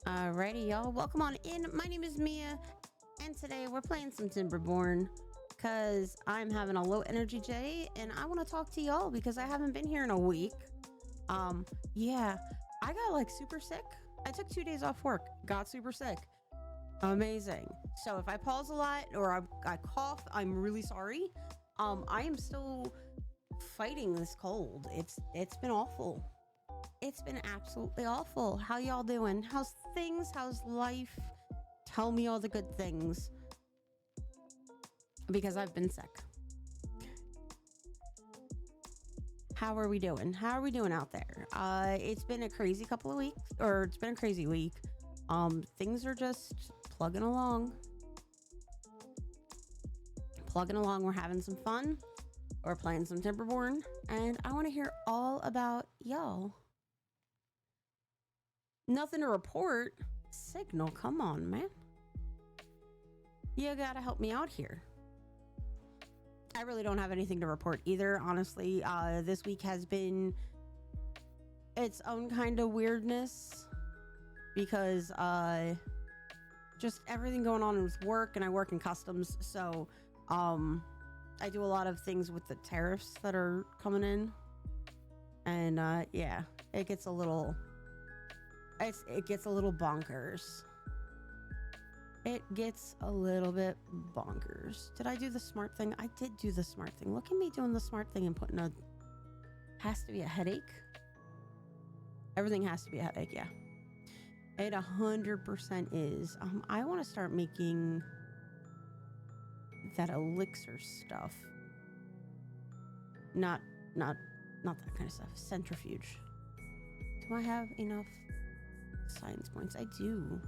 Alrighty, y'all. Welcome on in. My name is Mia, and today we're playing some Timberborn because I'm having a low energy day, and I want to talk to y'all because I haven't been here in a week. Yeah, I got like super sick. I took 2 days off work, got super sick. Amazing. So if I pause a lot or I cough, I'm really sorry. I am still fighting this cold. It's been awful. It's been absolutely awful. How y'all doing? How's things? How's life? Tell me all the good things because I've been sick. How are we doing? How are we doing out there? It's been a crazy couple of weeks, or it's been a crazy week. Things are just plugging along. Plugging along. We're having some fun. We're playing some Timberborn, and I want to hear all about y'all. Nothing to report. Signal, come on, man. You gotta help me out here. I really don't have anything to report either, honestly. This week has been its own kind of weirdness because just everything going on with work, and I work in customs, so I do a lot of things with the tariffs that are coming in, and yeah, it gets a little bonkers. It gets a little bit bonkers. Did I do the smart thing? I did do the smart thing. Look at me doing the smart thing and putting a... Has to be a headache. Everything has to be a headache, yeah. It 100% is. I want to start making that elixir stuff. Not that kind of stuff. Centrifuge. Do I have enough science points? I do.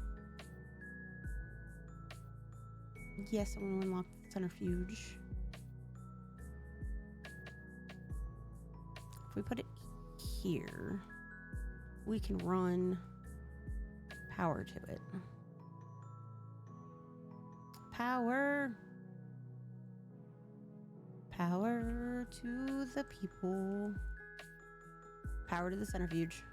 Yes, I want to unlock the centrifuge. If we put it here, we can run power to it. Power. Power to the people. Power to the centrifuge.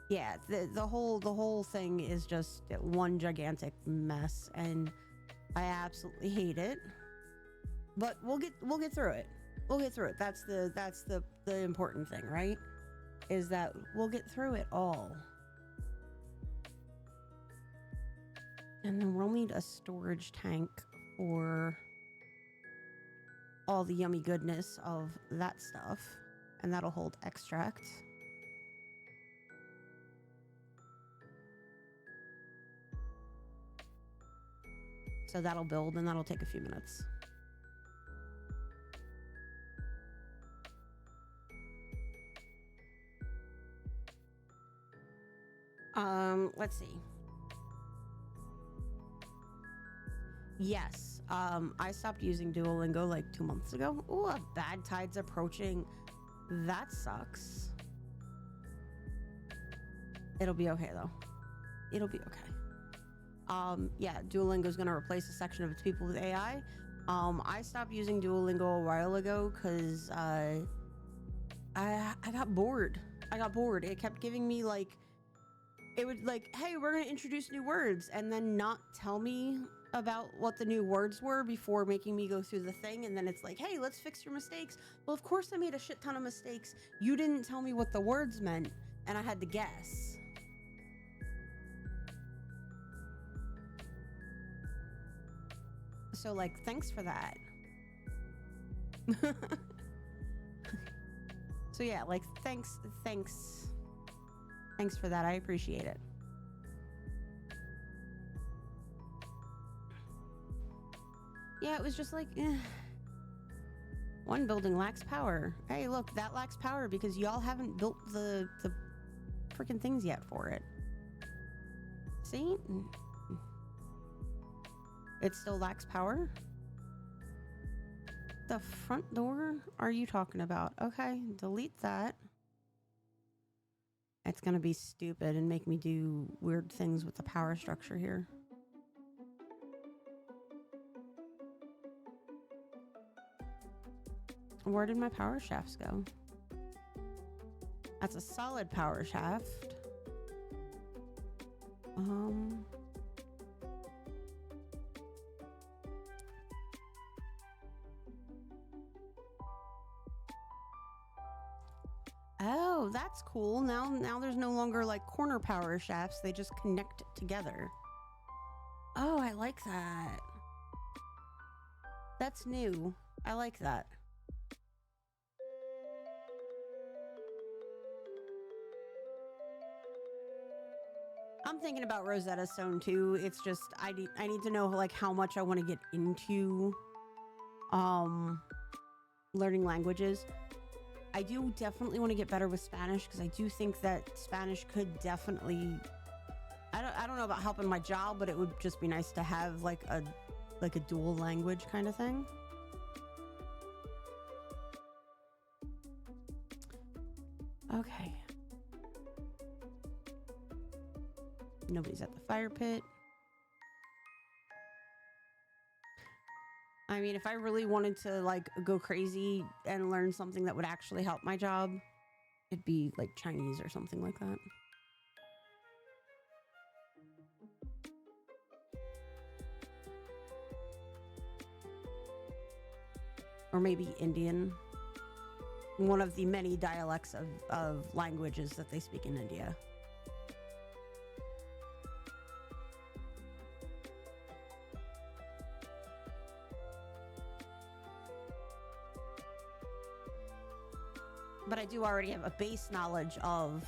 Yeah, the whole thing is just one gigantic mess, and I absolutely hate it. But we'll get through it. We'll get through it. That's the important thing, right? Is that we'll get through it all. And then we'll need a storage tank for all the yummy goodness of that stuff, and that'll hold extract. So that'll build, and that'll take a few minutes. Let's see. Yes, I stopped using Duolingo like 2 months ago. Ooh, a bad tide's approaching. That sucks. It'll be okay though. It'll be okay. Yeah, Duolingo's gonna replace a section of its people with AI. I stopped using Duolingo a while ago because I got bored. It kept giving me like, it would like, hey, we're gonna introduce new words, and then not tell me about what the new words were before making me go through the thing. And then it's like, hey, let's fix your mistakes. Well, of course I made a shit ton of mistakes. You didn't tell me what the words meant, and I had to guess. So like, thanks for that. So yeah, like, thanks for that. I appreciate it. Yeah, it was just like, one building lacks power. Hey, look, that lacks power because y'all haven't built the freaking things yet for it. See? It still lacks power? The front door are you talking about? Okay, delete that. It's gonna be stupid and make me do weird things with the power structure here. Where did my power shafts go? That's a solid power shaft. Oh, that's cool. Now there's no longer like corner power shafts. They just connect together. Oh, I like that. That's new. I like that. I'm thinking about Rosetta Stone too. It's just I need to know like how much I want to get into learning languages. I do definitely want to get better with Spanish because I do think that Spanish could definitely I don't know about helping my job, but it would just be nice to have like a dual language kind of thing. Okay. Nobody's at the fire pit. I mean, if I really wanted to like go crazy and learn something that would actually help my job, it'd be like Chinese or something like that. Or maybe Indian. One of the many dialects of languages that they speak in India. But I do already have a base knowledge of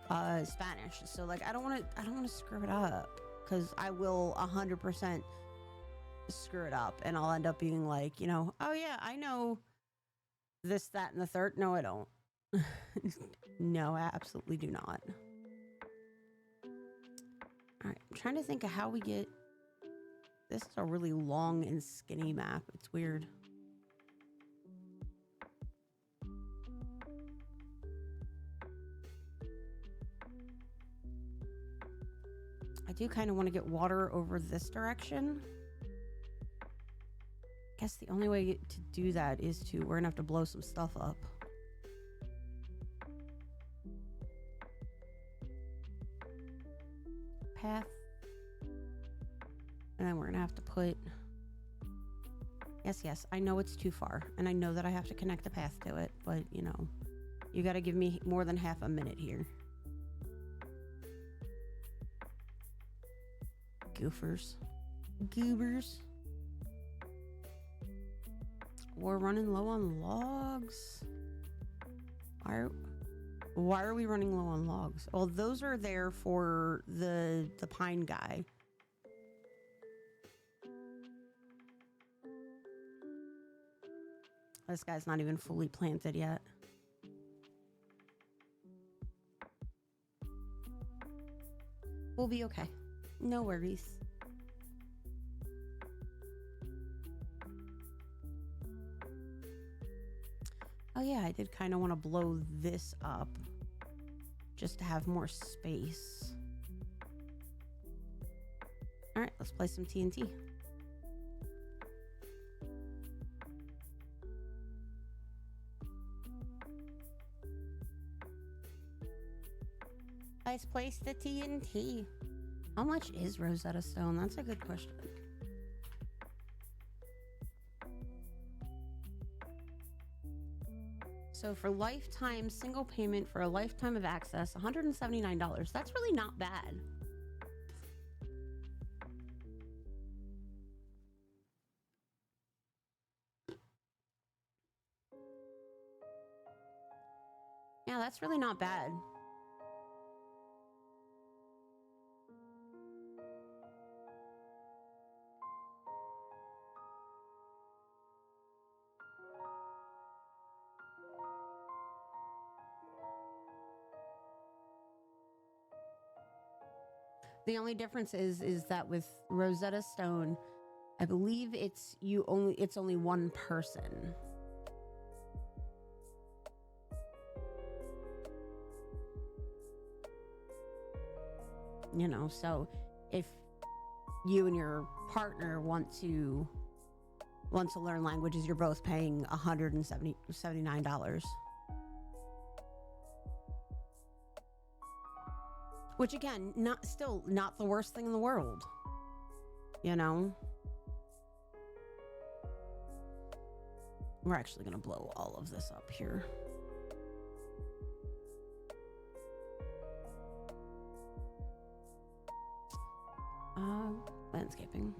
Spanish, so like I don't want to screw it up because I will 100% screw it up, and I'll end up being like, you know, oh yeah, I know this, that, and the third. No, I don't. No, I absolutely do not. All right, I'm trying to think of how we get. This is a really long and skinny map. It's weird. I do kind of want to get water over this direction. I guess the only way to do that is we're gonna have to blow some stuff up. Path. And then we're gonna have to put... Yes, I know it's too far, and I know that I have to connect the path to it, but, you know, you gotta give me more than half a minute here. Goofers. Goobers. We're running low on logs. Why are we running low on logs? Well, those are there for the pine guy. This guy's not even fully planted yet. We'll be okay. No worries. Oh yeah, I did kind of want to blow this up just to have more space. All right, let's play some TNT. Let's place the TNT. How much is Rosetta Stone? That's a good question. So for lifetime single payment for a lifetime of access, $179. That's really not bad. Yeah, that's really not bad. The only difference is that with Rosetta Stone, I believe it's only one person. You know, so if you and your partner want to learn languages, you're both paying $179. Which again, not the worst thing in the world. You know? We're actually gonna blow all of this up here. Landscaping.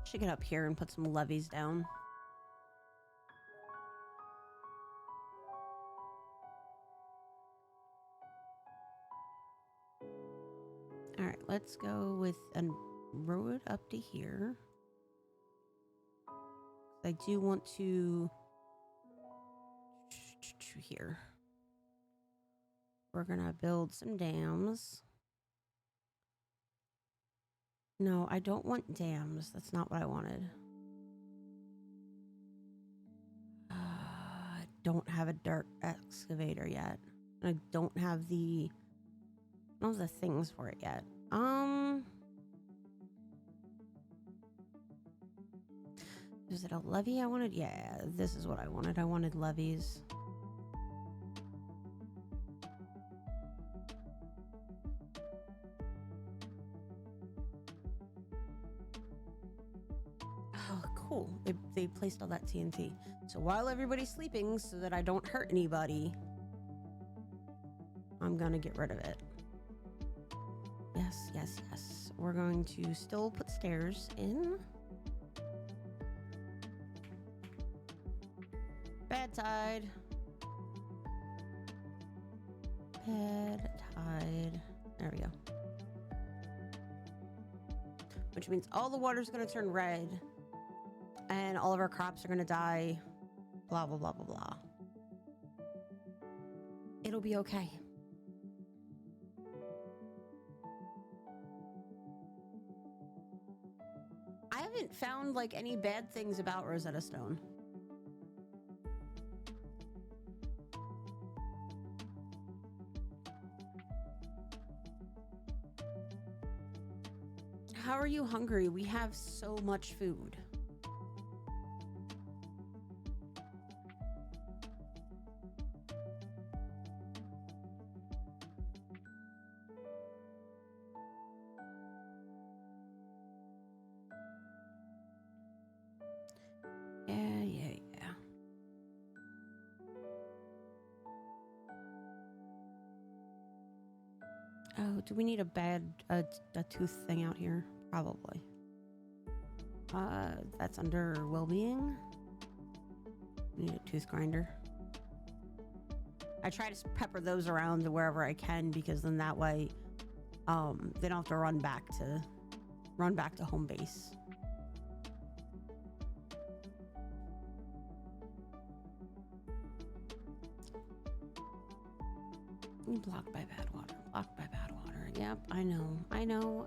Should get up here and put some levees down. All right, let's go with a road up to here. I do want to here. We're gonna build some dams. No, I don't want dams. That's not what I wanted. I don't have a dirt excavator yet. I don't have the things for it yet. Is it a levee I wanted? Yeah, this is what I wanted. I wanted levees. Oh, cool. They placed all that TNT. So while everybody's sleeping, so that I don't hurt anybody, I'm gonna get rid of it. Yes, yes, yes. We're going to still put stairs in. Bad tide. Bad tide. There we go. Which means all the water's gonna turn red. And all of our crops are gonna die. Blah, blah, blah, blah, blah. It'll be okay. I haven't found like any bad things about Rosetta Stone. How are you hungry? We have so much food. Yeah. Oh, do we need a tooth thing out here? Probably. That's under well-being. We need a tooth grinder. I try to pepper those around to wherever I can, because then that way, they don't have to run back to home base. Blocked by bad water. Blocked by bad water. Yep, I know.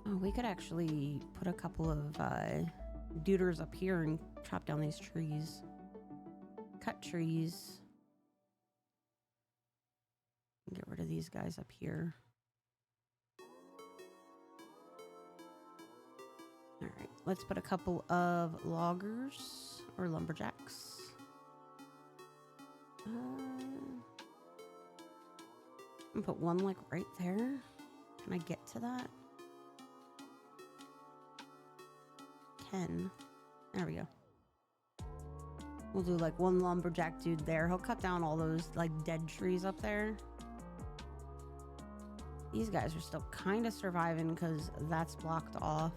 Oh, we could actually put a couple of duders up here and chop down these trees. Cut trees. Get rid of these guys up here. All right, let's put a couple of loggers or lumberjacks. I'm gonna put one like right there. Can I get to that? 10. There we go. We'll do like one lumberjack dude there. He'll cut down all those like dead trees up there. These guys are still kind of surviving because that's blocked off.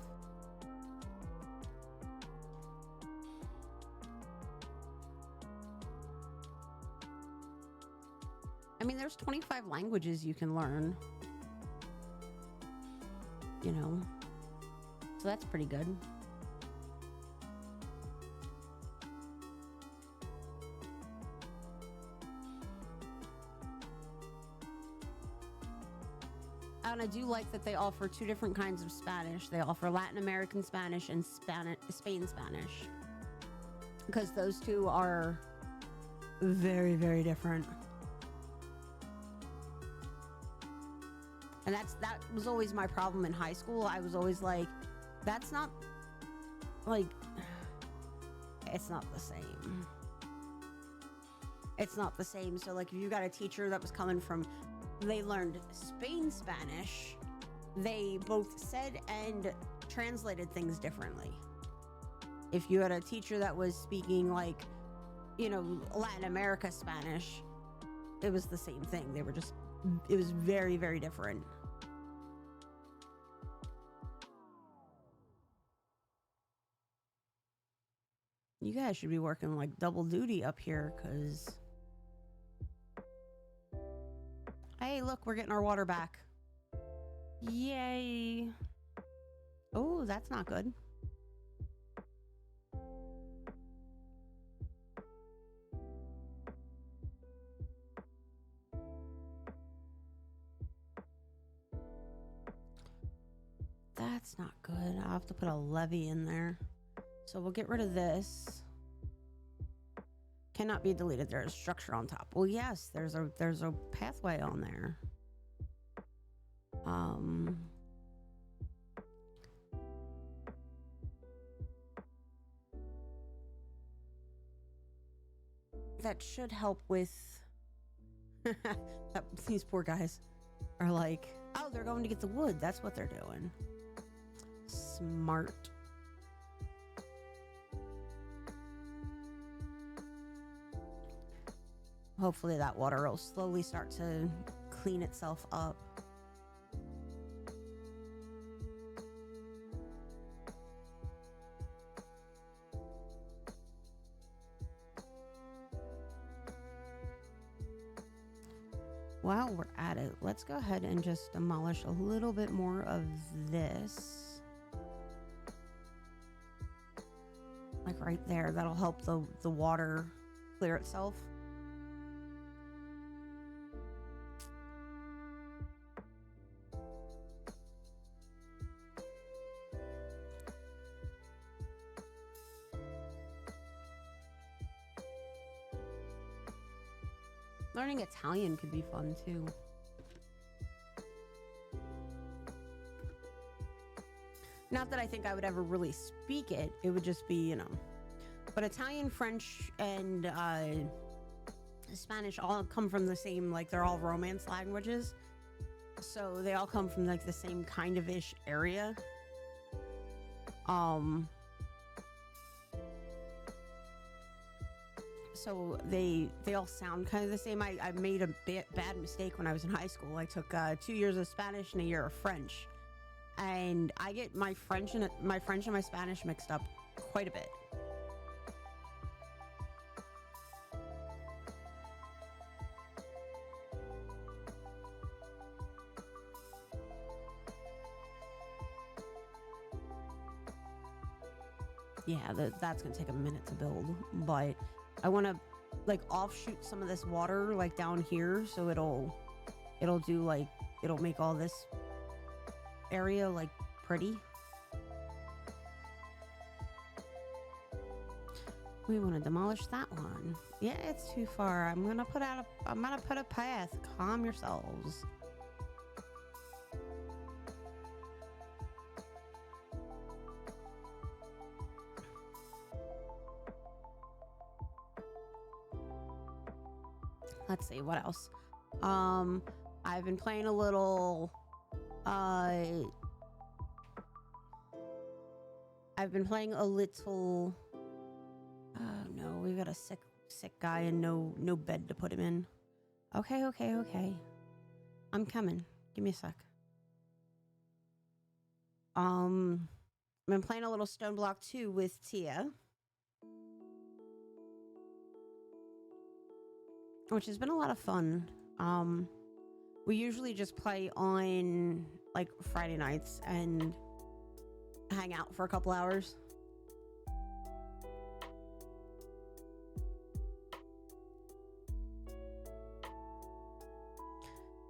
I mean, there's 25 languages you can learn. You know? So that's pretty good. And I do like that they offer two different kinds of Spanish. They offer Latin American Spanish and Spain Spanish, because those two are very, very different. And that was always my problem in high school. I was always like, that's not, like, it's not the same. It's not the same. So, like, if you got a teacher that was coming from, they learned Spain Spanish, they both said and translated things differently. If you had a teacher that was speaking, like, you know, Latin America Spanish, it was the same thing. They were just, it was very, very different. You guys should be working like double duty up here, because... Hey, look, we're getting our water back. Yay. Oh, that's not good. That's not good. I'll have to put a levee in there. So we'll get rid of this. Cannot be deleted. There's a structure on top. Well, yes, there's a pathway on there. That should help with these poor guys are like, oh, they're going to get the wood. That's what they're doing. Smart. Hopefully that water will slowly start to clean itself up. While we're at it, let's go ahead and just demolish a little bit more of this. Like right there, that'll help the water clear itself. Learning Italian could be fun too. Not that I think I would ever really speak it. It would just be, you know. But Italian, French, and Spanish all come from the same, like, they're all Romance languages. So they all come from, like, the same kind of ish area. So they all sound kind of the same. I made a bad mistake when I was in high school. I took 2 years of Spanish and a year of French, and I get my French and my Spanish mixed up quite a bit. Yeah, that's gonna take a minute to build, but I want to like offshoot some of this water like down here, so it'll do like, it'll make all this area like pretty. We want to demolish that one. Yeah, it's too far. I'm gonna put a path. Calm yourselves. Let's see what else. I've been playing a little no, we got a sick guy and no bed to put him in. Okay. I'm coming. Give me a sec. I've been playing a little Stone Block 2 with Tia, which has been a lot of fun. We usually just play on like Friday nights and hang out for a couple hours.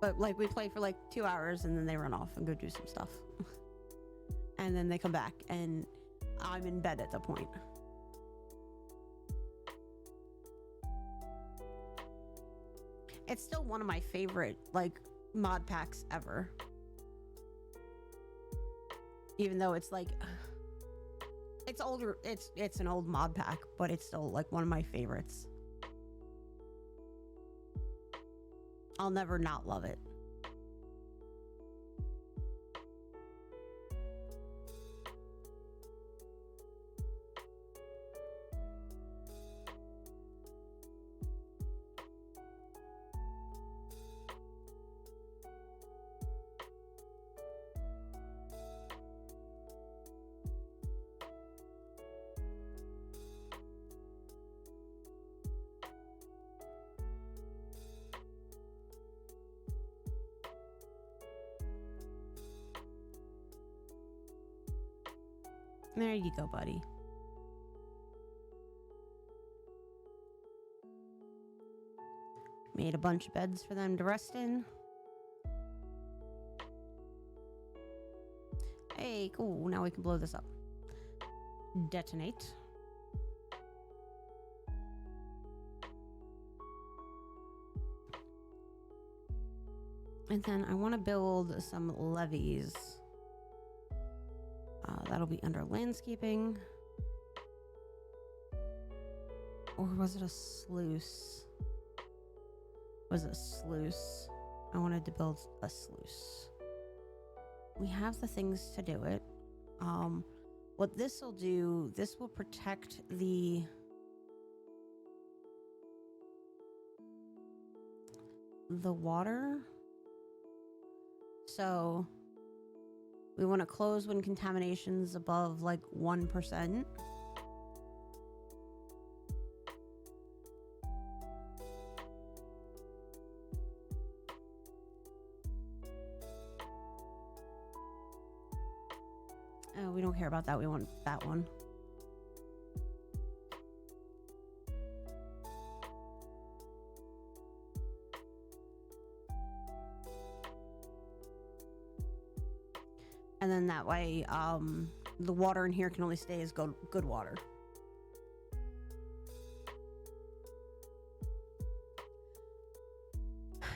But like we play for like 2 hours and then they run off and go do some stuff. And then they come back and I'm in bed at the point. It's still one of my favorite like mod packs ever. Even though it's like it's older, it's an old mod pack, but it's still like one of my favorites. I'll never not love it. There you go, buddy. Made a bunch of beds for them to rest in. Hey, cool. Now we can blow this up. Detonate. And then I want to build some levees. That'll be under landscaping. Or was it a sluice? Was it a sluice? I wanted to build a sluice. We have the things to do it. What this will do, this will protect the water. So we want to close when contamination's above like 1%. Oh, we don't care about that. We want that one. And then that way, the water in here can only stay as good water.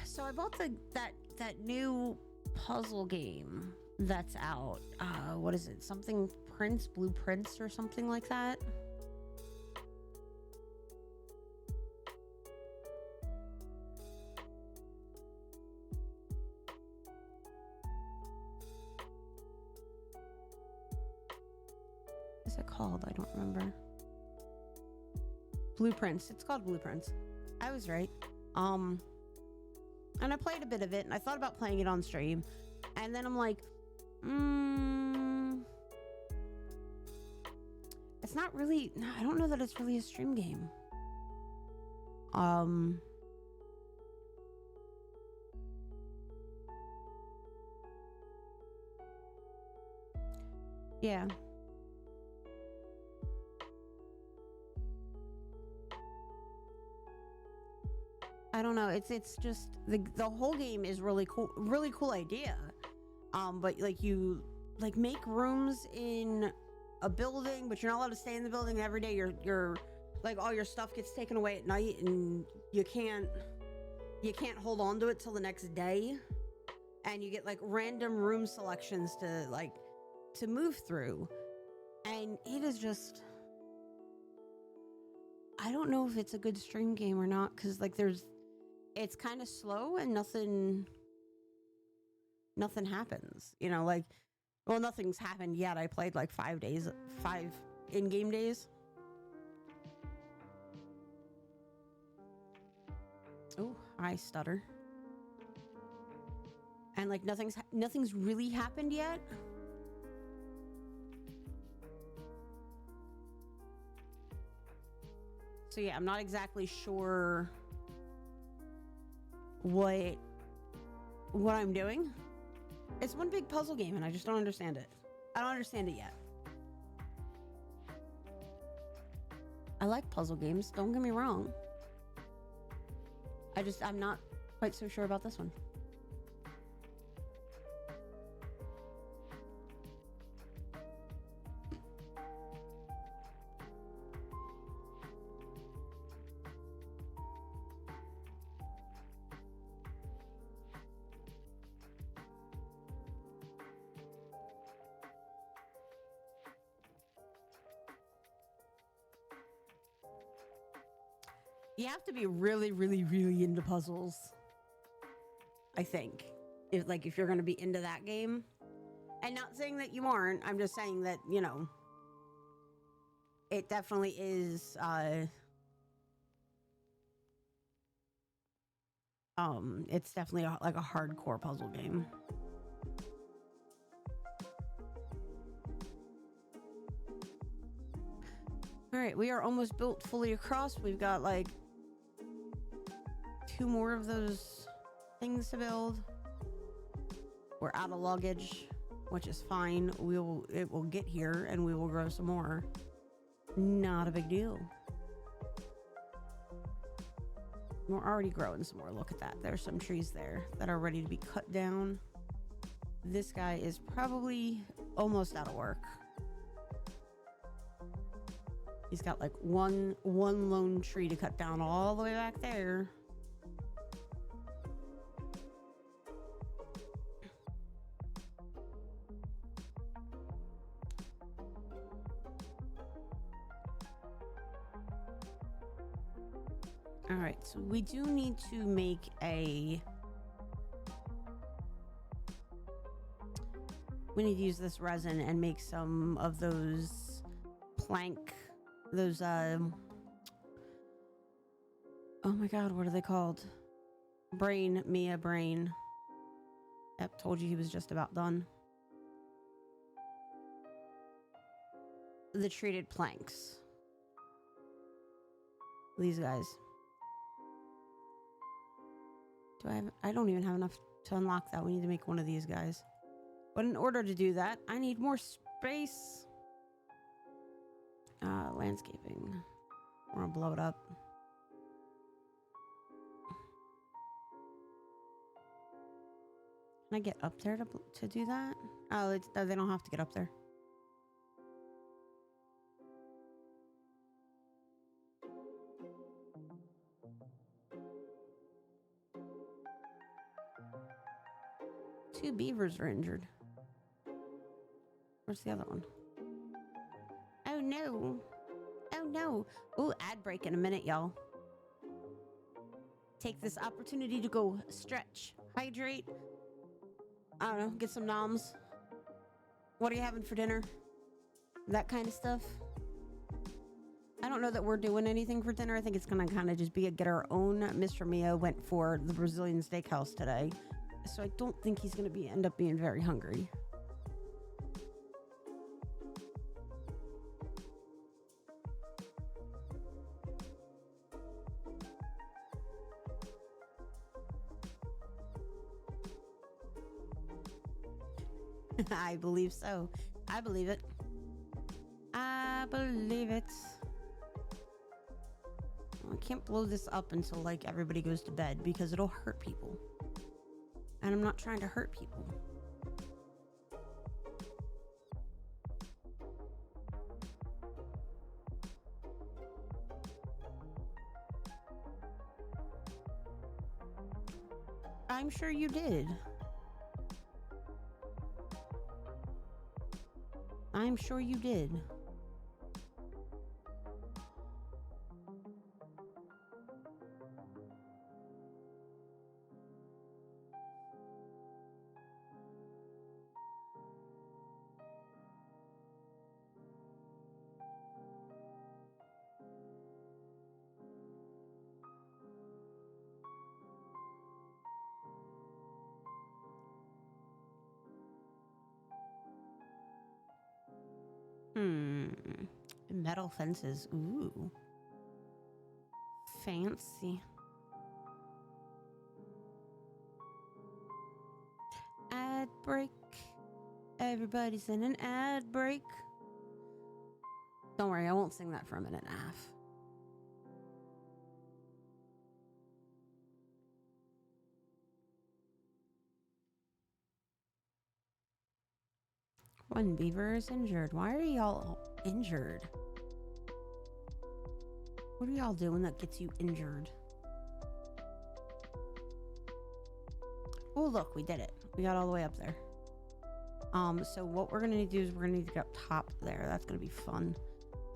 So I bought that new puzzle game that's out. What is it? Something Blueprints or something like that. What is it called? I don't remember. Blueprints. It's called Blueprints. I was right. And I played a bit of it, and I thought about playing it on stream, and then I'm like, it's not really. I don't know that it's really a stream game. Yeah. I don't know. It's just the whole game is really cool idea. But like you like make rooms in a building, but you're not allowed to stay in the building every day. You're like all your stuff gets taken away at night, and you can't hold on to it till the next day. And you get like random room selections to move through, and it is just. I don't know if it's a good stream game or not, because like it's kind of slow and nothing happens, you know, like, well, nothing's happened yet. I played like 5 in-game days. Oh, I stutter. And like nothing's really happened yet. So yeah, I'm not exactly sure what I'm doing. It's one big puzzle game and I just don't understand it. I don't understand it yet. I like puzzle games, don't get me wrong. I'm not quite so sure about this one. You have to be really, really, really into puzzles, I think. If you're going to be into that game. And not saying that you aren't, I'm just saying that, you know, it definitely is, it's definitely like a hardcore puzzle game. All right, we are almost built fully across. We've got like 2 more of those things to build. We're out of luggage, which is fine. It will get here and we will grow some more. Not a big deal. We're already growing some more. Look at that. There's some trees there that are ready to be cut down. This guy is probably almost out of work. He's got like one lone tree to cut down all the way back there. All right, so we do need to make we need to use this resin and make some of those plank, those, oh my God, what are they called? Mia brain. Yep, told you he was just about done. The treated planks. These guys. I don't even have enough to unlock that. We need to make one of these guys. But in order to do that, I need more space. Landscaping. We're gonna blow it up. Can I get up there to do that? Oh, they don't have to get up there. Two beavers are injured. Where's the other one? Oh no. Oh no. Ooh, ad break in a minute, y'all. Take this opportunity to go stretch, hydrate. I don't know, get some noms. What are you having for dinner? That kind of stuff. I don't know that we're doing anything for dinner. I think it's gonna kind of just be get our own. Mr. Mia went for the Brazilian steakhouse today, so I don't think he's gonna end up being very hungry. I believe so. I believe it. I believe it. I can't blow this up until like everybody goes to bed because it'll hurt people. And I'm not trying to hurt people. I'm sure you did. I'm sure you did. Metal fences. Ooh. Fancy. Ad break. Everybody's in an ad break. Don't worry, I won't sing that for a minute and a half. One beaver is injured. Why are y'all injured? What are y'all doing that gets you injured? Oh, look, we did it. We got all the way up there. So what we're gonna need to do is we're gonna need to get up top there. That's gonna be fun.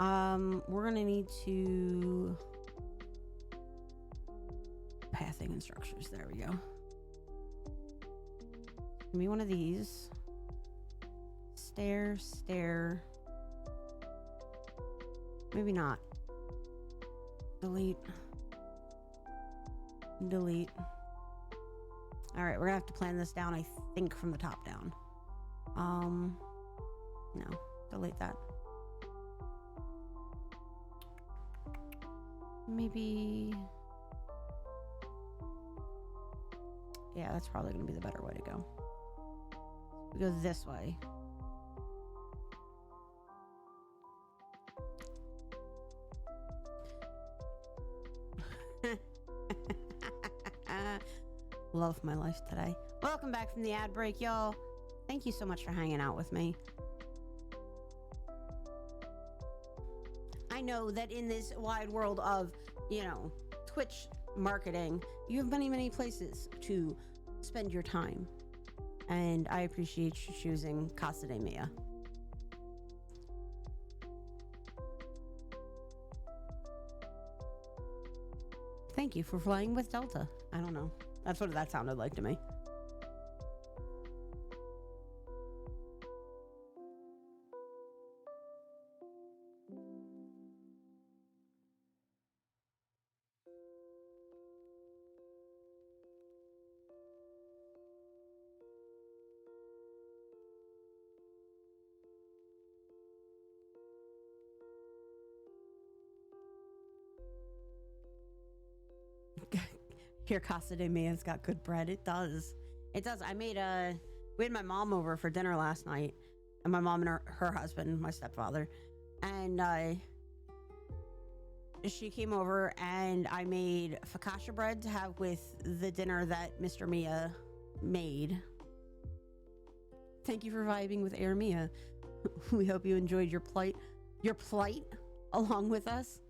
We're gonna need to pathing and structures. There we go. Give me one of these. Stair, stair. Maybe not. Delete. Delete. All right, we're gonna have to plan this down, I think, from the top down. No, delete that. Maybe. Yeah, that's probably gonna be the better way to go. We go this way. Love my life today. Welcome back from the ad break, y'all. Thank you so much for hanging out with me. I know that in this wide world of, you know, Twitch marketing, you have many, many places to spend your time. And I appreciate you choosing Casa de Mia. Thank you for flying with Delta. I don't know. That's what that sounded like to me. Your Casa de Mia's got good bread. It does. It does. We had my mom over for dinner last night, and my mom and her husband, my stepfather, and she came over, and I made focaccia bread to have with the dinner that Mr. Mia made. Thank you for vibing with Air Mia. We hope you enjoyed your plight along with us.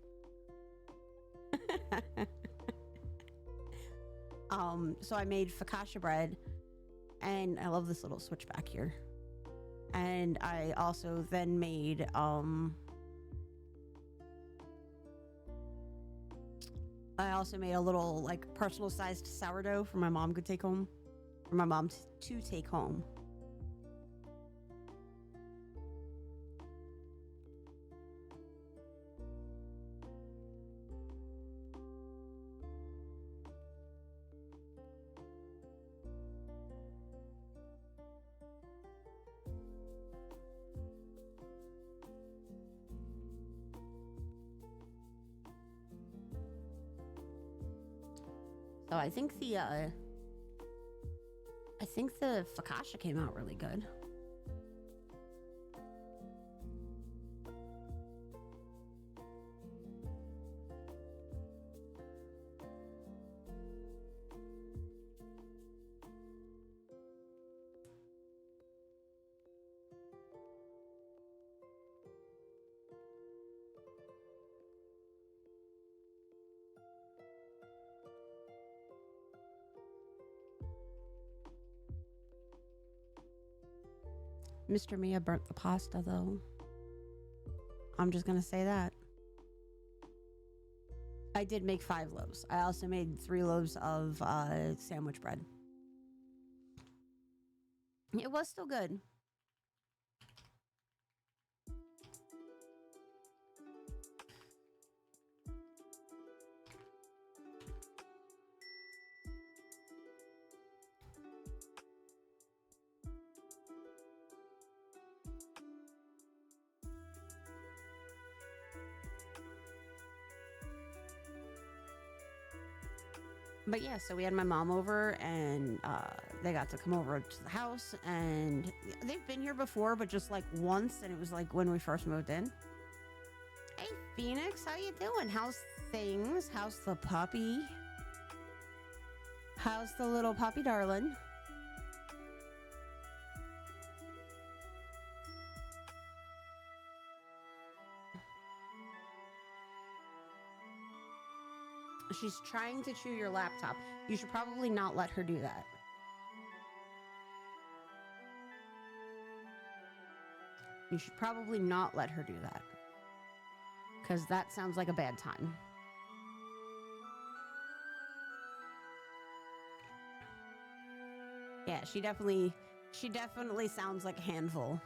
So I made focaccia bread, and I love this little switchback here. And I also then made, I also made a little, like, personal sized sourdough for my mom could take home, for my mom to take home. So I think the focaccia came out really good. Mr. Mia burnt the pasta, though. I'm just gonna say that. I did make 5 loaves. I also made 3 loaves of sandwich bread. It was still good. But yeah, so we had my mom over, and they got to come over to the house, and they've been here before, but just like once, and it was like when we first moved in. Hey Phoenix, how you doing? How's things? How's the puppy? How's the little puppy darling? She's trying to chew your laptop. You should probably not let her do that. You should probably not let her do that. Because that sounds like a bad time. Yeah, she definitely sounds like a handful.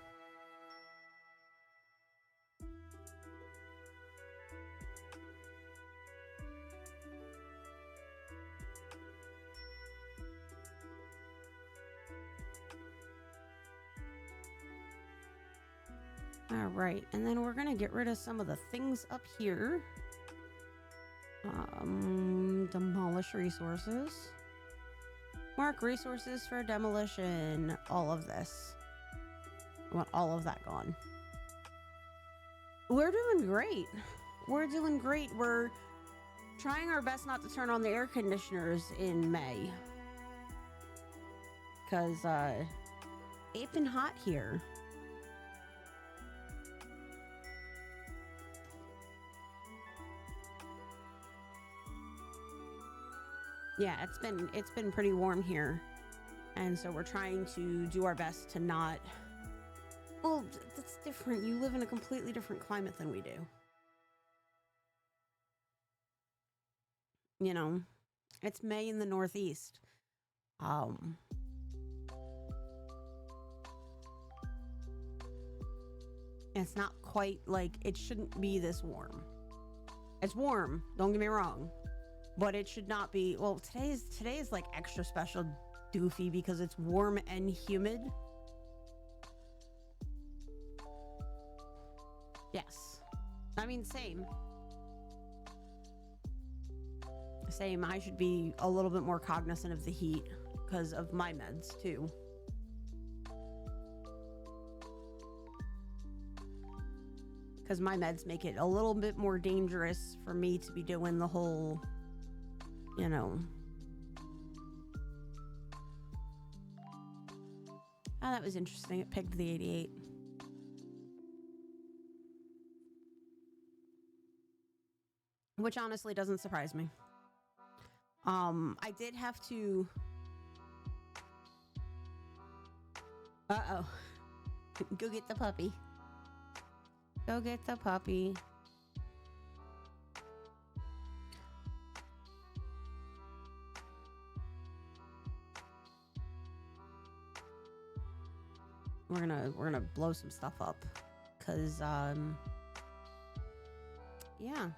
All right, and then we're gonna get rid of some of the things up here. Demolish resources. Mark resources for demolition. All of this. I want all of that gone. We're doing great. We're doing great. We're trying our best not to turn on the air conditioners in May. Because, it's been hot here. Yeah, it's been pretty warm here. And so we're trying to do our best to not... Well, that's different. You live in a completely different climate than we do. You know, it's May in the Northeast. It's not quite like, it shouldn't be this warm. It's warm, don't get me wrong, but it should not be. Well, today is like extra special doofy because it's warm and humid. Yes. I mean, same. I should be a little bit more cognizant of the heat because of my meds too. Because my meds make it a little bit more dangerous for me to be doing the whole, you know. Oh, that was interesting. It picked the 88. Which honestly doesn't surprise me. I did have to... Uh-oh. Go get the puppy. Go get the puppy. We're gonna blow some stuff up, cause yeah,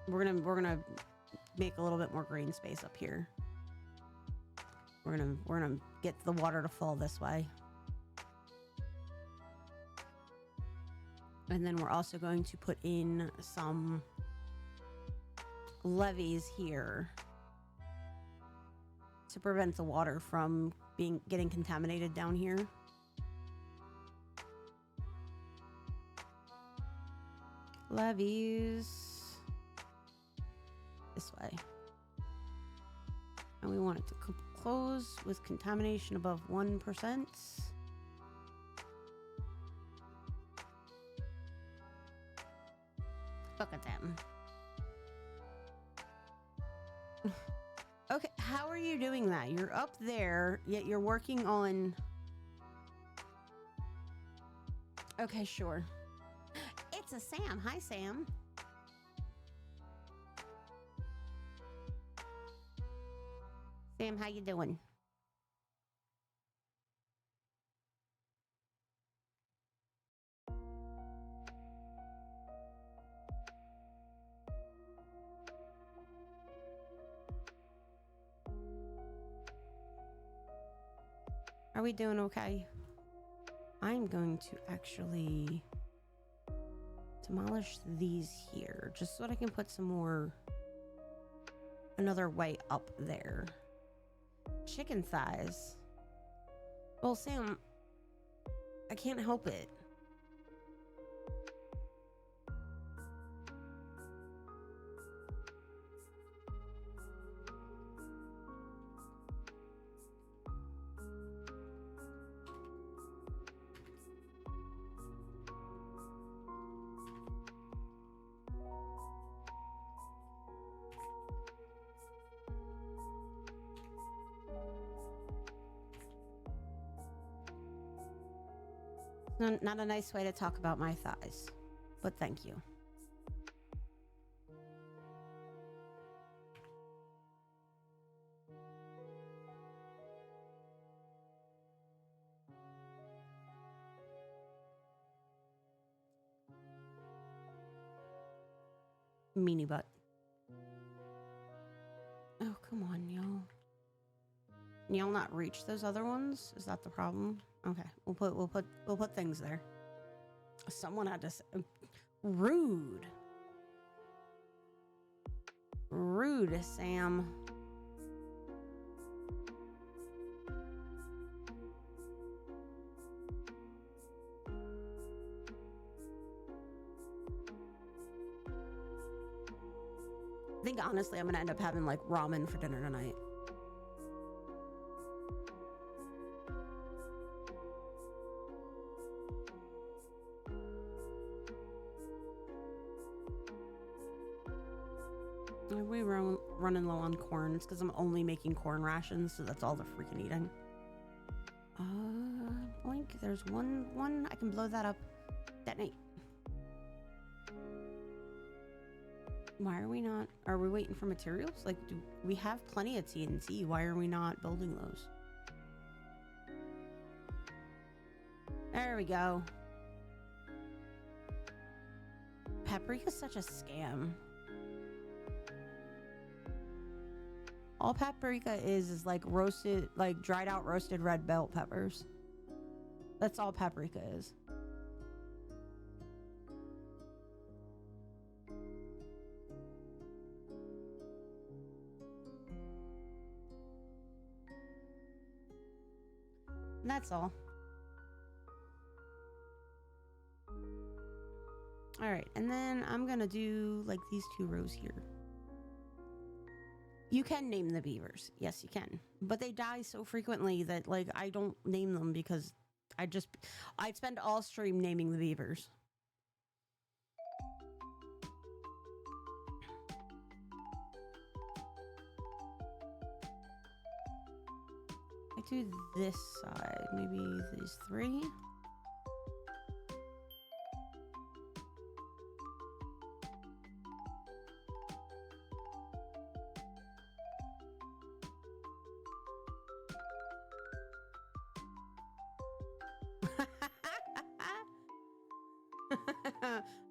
we're gonna make a little bit more green space up here. We're gonna get the water to fall this way. And then we're also going to put in some levees here to prevent the water from getting contaminated down here. Levees this way. And we want it to close with contamination above 1%. Look at them. Okay, how are you doing that? You're up there, yet you're working on... Okay, sure. It's a Sam. Hi, Sam. Sam, how you doing? Are we doing okay? I'm going to actually demolish these here just so that I can put some more, another way up there. Chicken thighs. Well, Sam, I can't help it. Not a nice way to talk about my thighs, but thank you. Meanie butt. Oh, come on, y'all. Can y'all not reach those other ones? Is that the problem? Okay, we'll put things there. Someone had to say, rude. Rude, Sam. I think honestly I'm gonna end up having like ramen for dinner tonight. Are we running low on corn? It's because I'm only making corn rations, so that's all they're freaking eating. Boink. There's one. I can blow that up. Detonate. Why are we not? Are we waiting for materials? Like, do we have plenty of TNT? Why are we not building those? There we go. Paprika's such a scam. All paprika is like roasted, like dried out roasted red bell peppers. That's all paprika is. And that's all. All right, and then I'm gonna do like these 2 rows here. You can name the beavers. Yes, you can. But they die so frequently that like I don't name them because I'd spend all stream naming the beavers. I do this side, maybe these 3.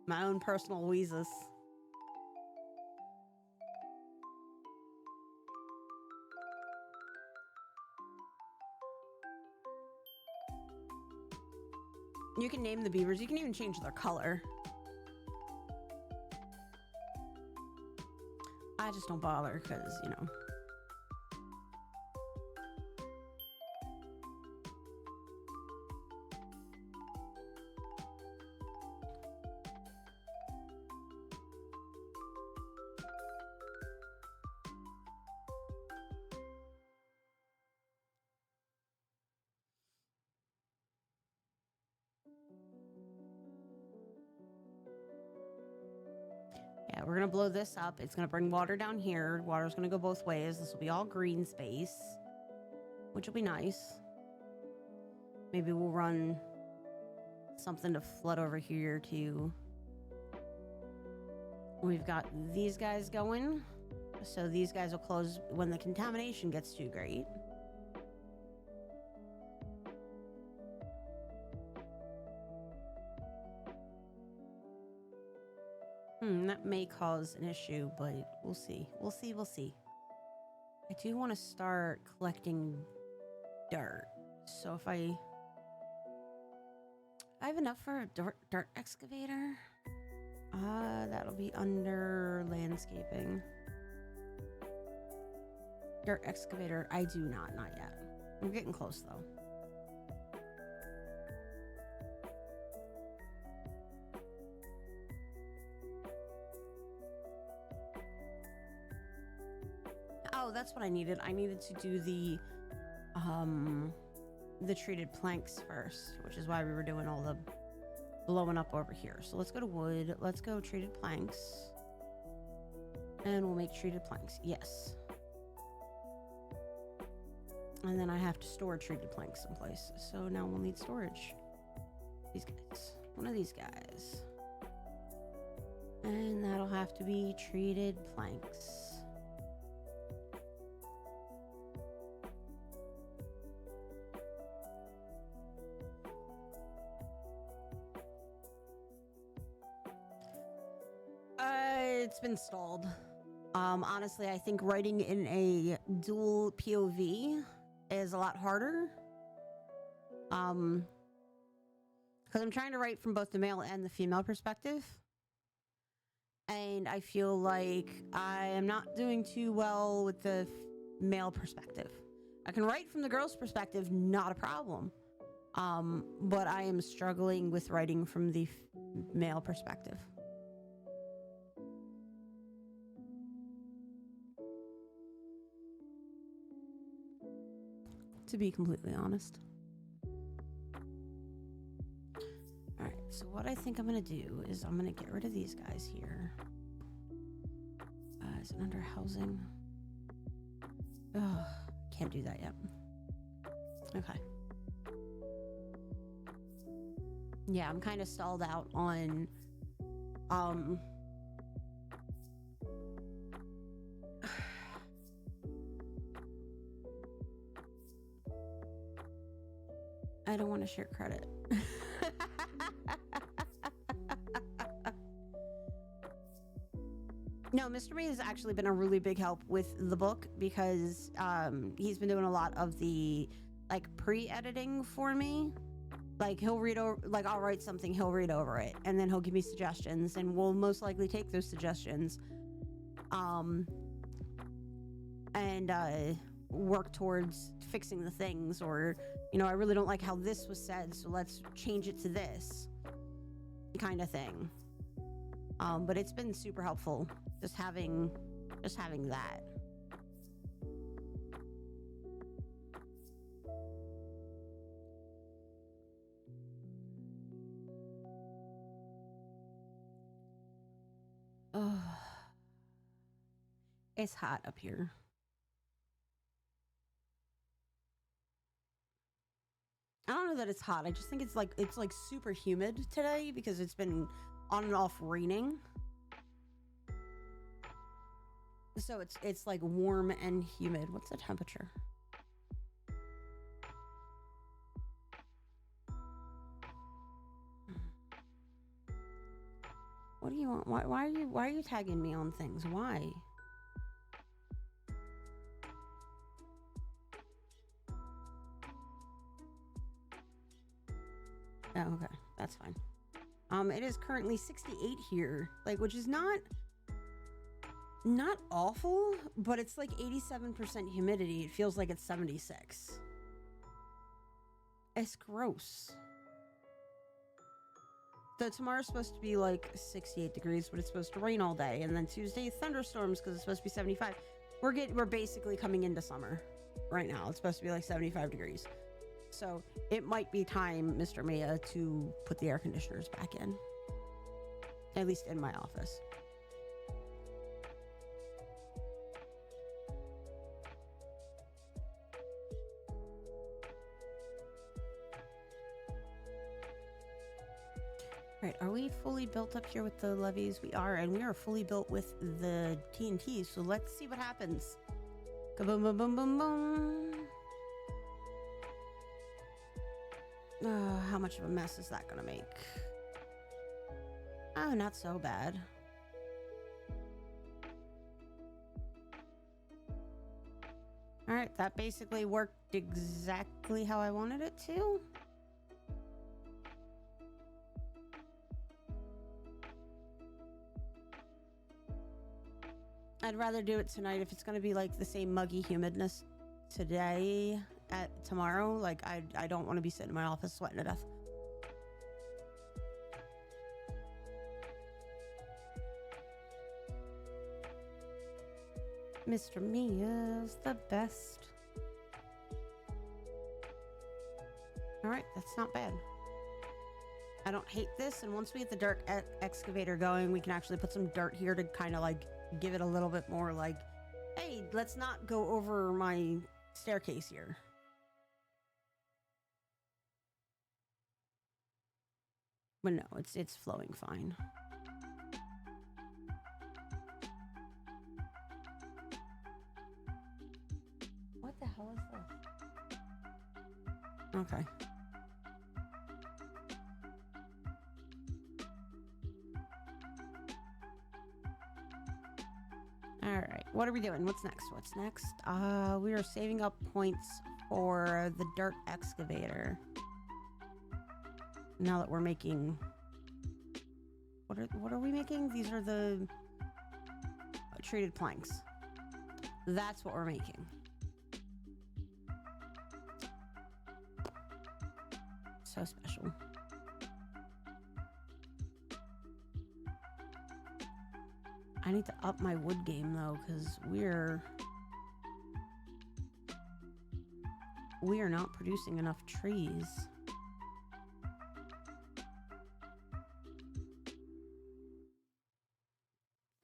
My own personal wheezes. You can name the beavers. You can even change their color. I just don't bother because, you know. Yeah, we're gonna blow this up. It's gonna bring water down here. Water's gonna go both ways. This will be all green space, which will be nice. Maybe we'll run something to flood over here too. We've got these guys going, so these guys will close when the contamination gets too great. That may cause an issue, but we'll see. We'll see. I do want to start collecting dirt. So if I have enough for a dirt excavator. That'll be under landscaping. Dirt excavator, I do not yet. We're getting close though. Oh, that's what I needed. I needed to do the treated planks first, which is why we were doing all the blowing up over here. So let's go to wood. Let's go treated planks. And we'll make treated planks. Yes. And then I have to store treated planks someplace. So now we'll need storage. These guys. One of these guys. And that'll have to be treated planks. it's been stalled. Honestly, I think writing in a dual POV is a lot harder. Because I'm trying to write from both the male and the female perspective. And I feel like I am not doing too well with the male perspective. I can write from the girl's perspective, not a problem. But I am struggling with writing from the male perspective. To be completely honest. Alright, so what I think I'm gonna do is I'm gonna get rid of these guys here. Is it under housing? Ugh, can't do that yet. Okay. Yeah, I'm kind of stalled out on I don't want to share credit. No, Mr. May has actually been a really big help with the book because he's been doing a lot of the like pre-editing for me. Like he'll read over, like I'll write something, he'll read over it, and then he'll give me suggestions, and we'll most likely take those suggestions, and work towards fixing the things, or you know, I really don't like how this was said, so let's change it to this kind of thing. But it's been super helpful just having that. Oh, it's hot up here. I don't know that it's hot. I just think it's like super humid today because it's been on and off raining. So it's like warm and humid. What's the temperature? What do you want? Why are you tagging me on things? Why? Oh, okay. That's fine. It is currently 68 here, like, which is not awful, but it's like 87% humidity. It feels like it's 76. It's gross. So tomorrow's supposed to be like 68 degrees, but it's supposed to rain all day, and then Tuesday thunderstorms because it's supposed to be 75. We're basically coming into summer right now. It's supposed to be like 75 degrees. So it might be time, Mr. Mia, to put the air conditioners back in. At least in my office. Right, are we fully built up here with the levees? We are, and we are fully built with the TNT, so let's see what happens. Kaboom, boom, boom, boom, boom. How much of a mess is that gonna make? Oh, not so bad. Alright, that basically worked exactly how I wanted it to. I'd rather do it tonight if it's gonna be like the same muggy humidness today at tomorrow. Like I don't want to be sitting in my office sweating to death. Mr. Mia's the best. All right, that's not bad. I don't hate this, and once we get the dirt excavator going, we can actually put some dirt here to kind of like give it a little bit more like, hey, let's not go over my staircase here. But no, it's flowing fine. What the hell is this? Okay. All right, what are we doing? What's next? What's next? We are saving up points for the dirt excavator. Now that we're making, what are we making? These are the treated planks. That's what we're making. So special. I need to up my wood game though, because we are not producing enough trees.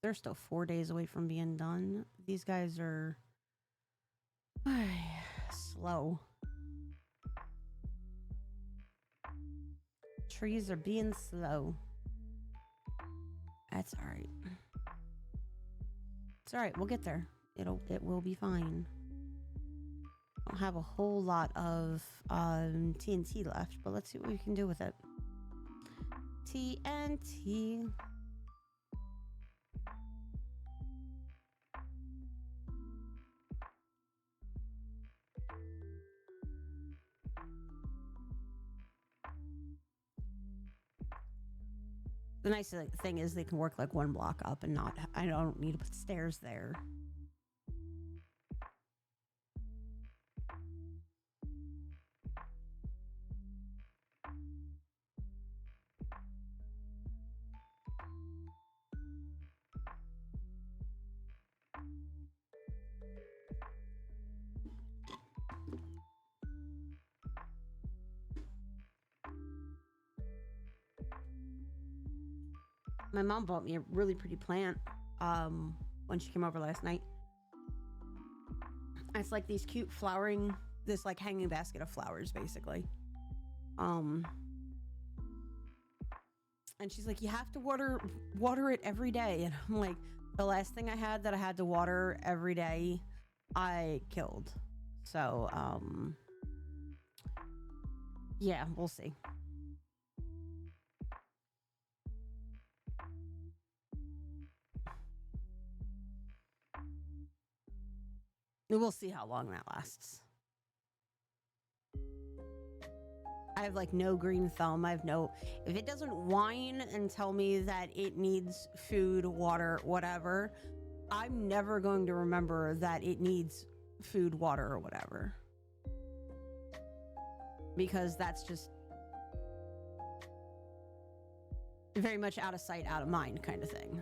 They're still 4 days away from being done. These guys are slow. Trees are being slow. That's all right. It's all right. We'll get there. It will be fine. I don't have a whole lot of TNT left, but let's see what we can do with it. TNT. The nice thing is they can work like one block up and not, I don't need to put stairs there. My mom bought me a really pretty plant when she came over last night. It's like these cute flowering, this like hanging basket of flowers basically. And she's like, you have to water it every day. And I'm like, the last thing I had that I had to water every day, I killed. So yeah, we'll see. We'll see how long that lasts. I have like no green thumb. I have no, if it doesn't whine and tell me that it needs food, water, whatever, I'm never going to remember that it needs food, water, or whatever. Because that's just very much out of sight, out of mind kind of thing.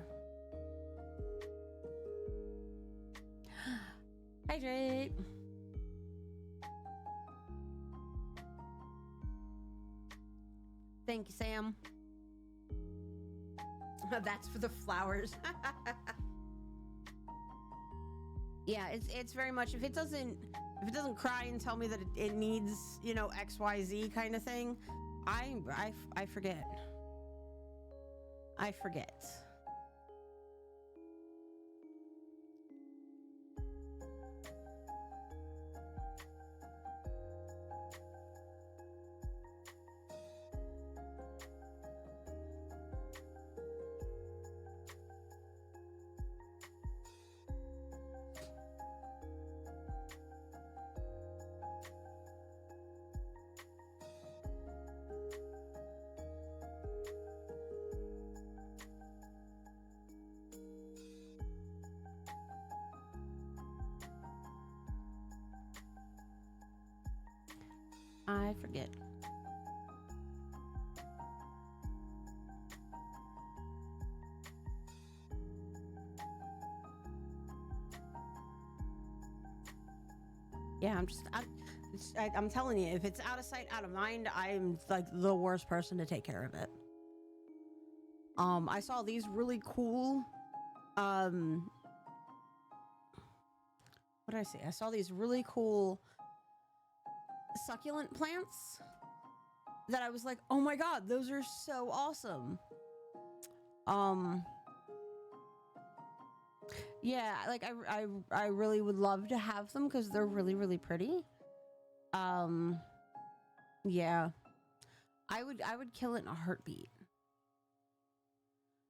Hydrate. Thank you, Sam. That's for the flowers. Yeah, it's very much, if it doesn't cry and tell me that it needs, you know, XYZ kind of thing, I forget. I forget. I forget. Yeah, I'm telling you, if it's out of sight, out of mind, I'm like the worst person to take care of it. I saw these really cool, what did I say? I saw these really cool succulent plants that I was like, oh my god, those are so awesome. Yeah, like I really would love to have them because they're really, really pretty. Yeah. I would kill it in a heartbeat.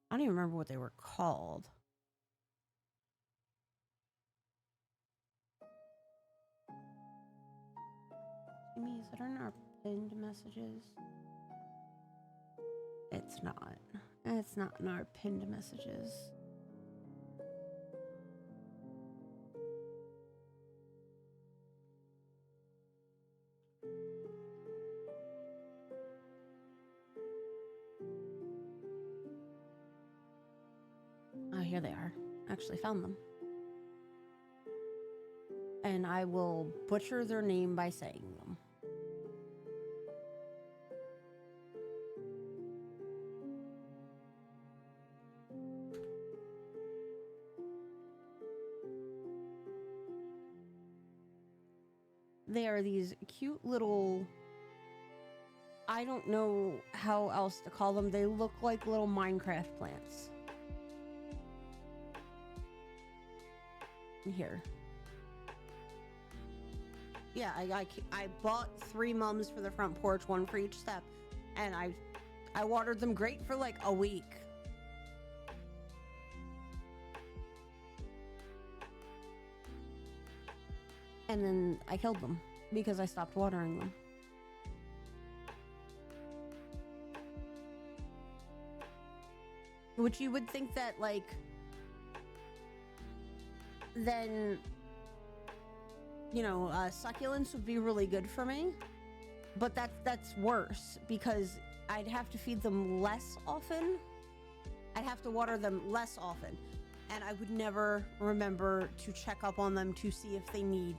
I don't even remember what they were called. me? Is it in our pinned messages? It's not. It's not in our pinned messages. Oh, here they are. Actually found them. And I will butcher their name by saying them. They are these cute little... I don't know how else to call them. They look like little Minecraft plants. Here. Yeah, I bought 3 mums for the front porch, 1 for each step, and I watered them great for like a week. And then I killed them because I stopped watering them. Which you would think that, like, then, you know, succulents would be really good for me. But that's worse because I'd have to feed them less often. I'd have to water them less often. And I would never remember to check up on them to see if they need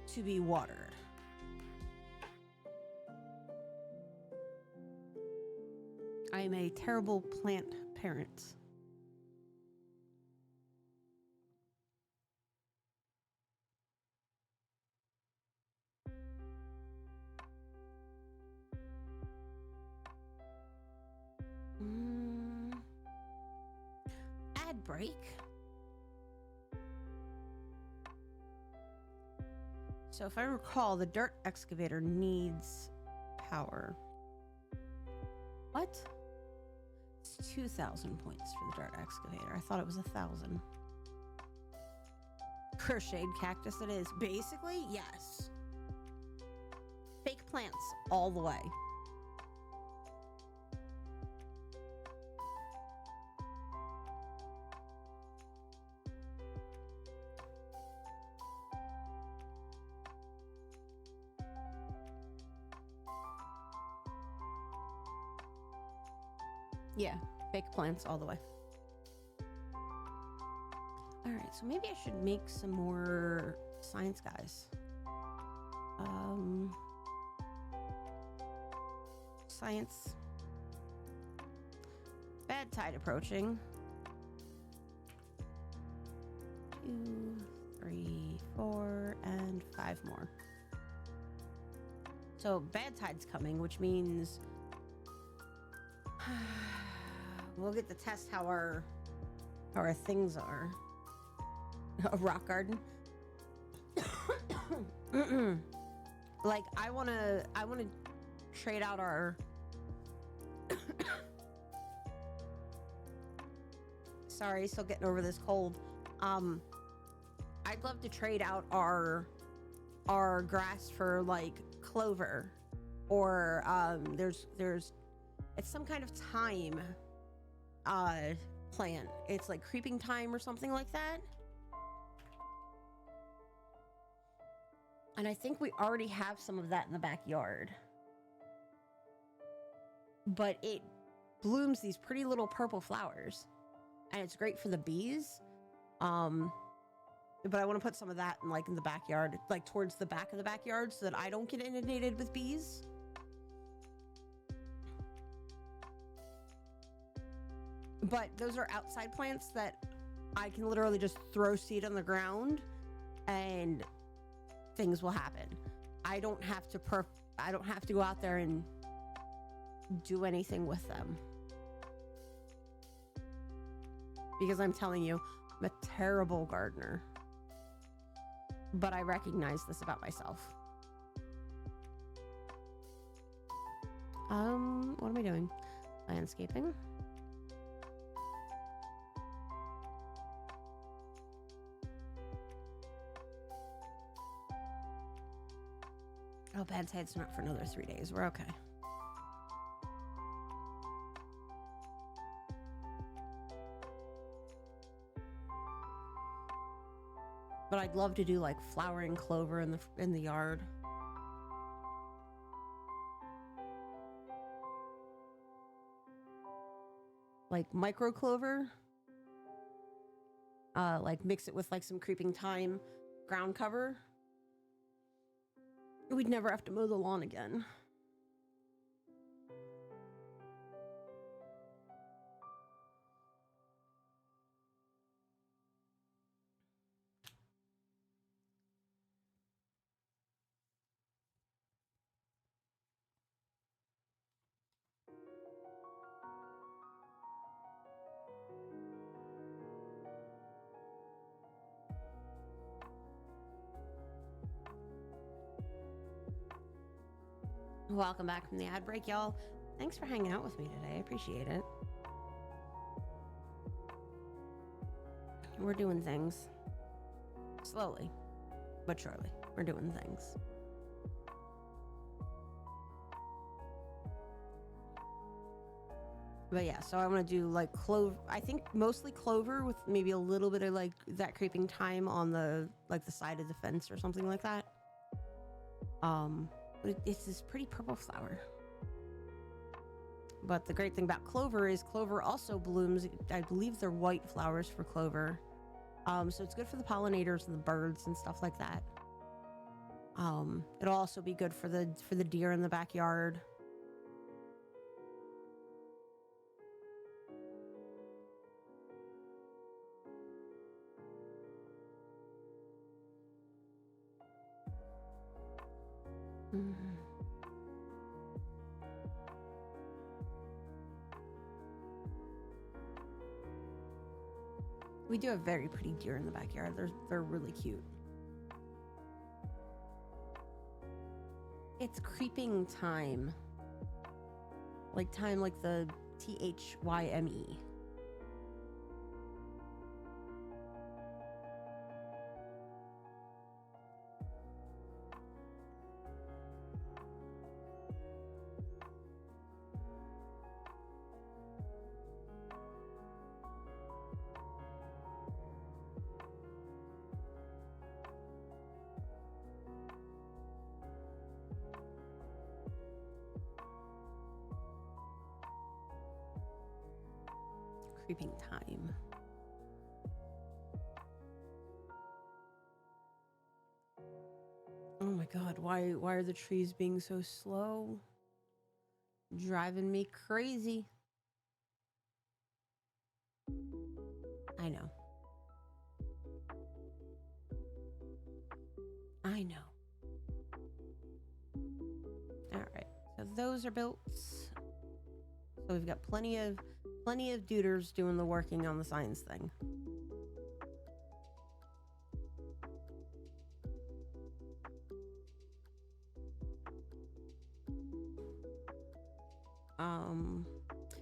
to be watered. I am a terrible plant parent. Ad break. So if I recall, the dirt excavator needs power. What? It's 2,000 points for the dirt excavator. I thought it was 1,000. Crocheted cactus it is. Basically, yes. Fake plants all the way. Yeah, fake plants all the way. All right, so maybe I should make some more science guys. Science. Bad tide approaching. 2, 3, 4, and 5 more. So bad tide's coming, which means we'll get to test how our things are. A rock garden. Like I wanna trade out our sorry, still getting over this cold. I'd love to trade out our grass for like clover, or there's it's some kind of thyme plant. It's like creeping thyme or something like that. And I think we already have some of that in the backyard. But it blooms these pretty little purple flowers. And it's great for the bees. But I want to put some of that in the backyard, like towards the back of the backyard, so that I don't get inundated with bees. But those are outside plants that I can literally just throw seed on the ground and things will happen. I don't have to go out there and do anything with them. Because I'm telling you, I'm a terrible gardener. But I recognize this about myself. What am I doing? Landscaping. Oh, bad side's not for another 3 days. We're okay. But I'd love to do like flowering clover in the yard. Like micro clover. Like mix it with like some creeping thyme ground cover. We'd never have to mow the lawn again. Welcome back from the ad break, y'all. Thanks for hanging out with me today. I appreciate it. We're doing things. Slowly, but surely. We're doing things. But yeah, so I want to do like clover. I think mostly clover with maybe a little bit of like that creeping thyme on the like the side of the fence or something like that. It's this pretty purple flower. But the great thing about clover is clover also blooms. I believe they're white flowers for clover. So it's good for the pollinators and the birds and stuff like that. It'll also be good for the deer in the backyard. We do have very pretty deer in the backyard. They're really cute. It's creeping thyme. Like thyme, like the THYME. Creeping thyme. Oh my god, why are the trees being so slow? Driving me crazy. I know. I know. All right. So those are built. So we've got plenty of duders doing the working on the science thing.